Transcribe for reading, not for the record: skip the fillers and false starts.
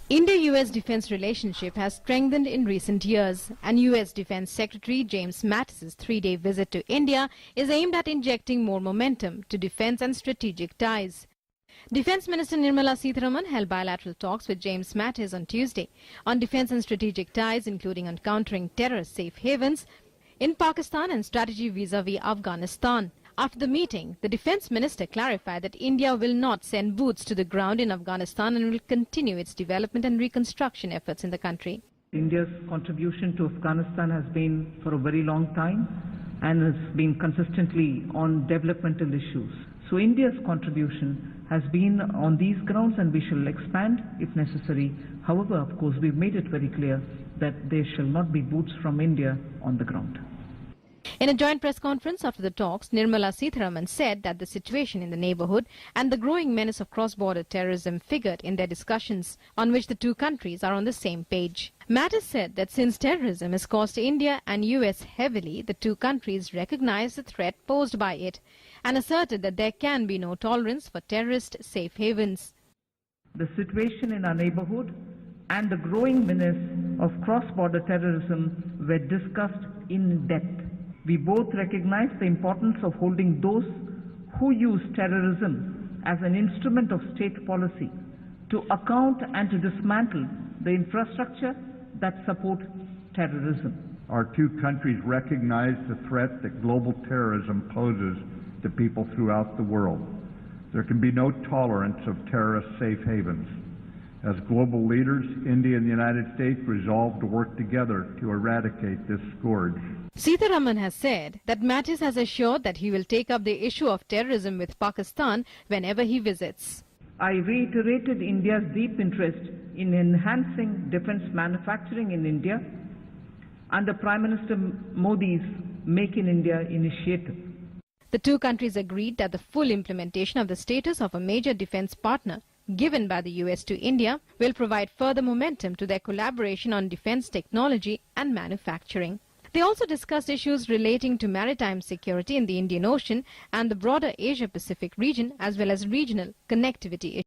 India-US defense relationship has strengthened in recent years, and US Defense Secretary James Mattis' three-day visit to India is aimed at injecting more momentum to defense and strategic ties. Defense Minister Nirmala Sitharaman held bilateral talks with James Mattis on Tuesday on defense and strategic ties, including on countering terror safe havens in Pakistan and strategy vis-a-vis Afghanistan. After the meeting, the Defence Minister clarified that India will not send boots to the ground in Afghanistan and will continue its development and reconstruction efforts in the country. India's contribution to Afghanistan has been for a very long time and has been consistently on developmental issues. So India's contribution has been on these grounds, and we shall expand if necessary. However, of course, we've made it very clear that there shall not be boots from India on the ground. In a joint press conference after the talks, Nirmala Sitharaman said that the situation in the neighbourhood and the growing menace of cross-border terrorism figured in their discussions, on which the two countries are on the same page. Mattis said that since terrorism has cost India and US heavily, the two countries recognize the threat posed by it and asserted that there can be no tolerance for terrorist safe havens. The situation in our neighbourhood and the growing menace of cross-border terrorism were discussed in depth. We both recognize the importance of holding those who use terrorism as an instrument of state policy to account and to dismantle the infrastructure that support terrorism. Our two countries recognize the threat that global terrorism poses to people throughout the world. There can be no tolerance of terrorist safe havens. As global leaders, India and the United States resolve to work together to eradicate this scourge. Sitharaman has said that Mattis has assured that he will take up the issue of terrorism with Pakistan whenever he visits. I reiterated India's deep interest in enhancing defence manufacturing in India under Prime Minister Modi's Make in India initiative. The two countries agreed that the full implementation of the status of a major defence partner given by the US to India will provide further momentum to their collaboration on defence technology and manufacturing. They also discussed issues relating to maritime security in the Indian Ocean and the broader Asia-Pacific region, as well as regional connectivity issues.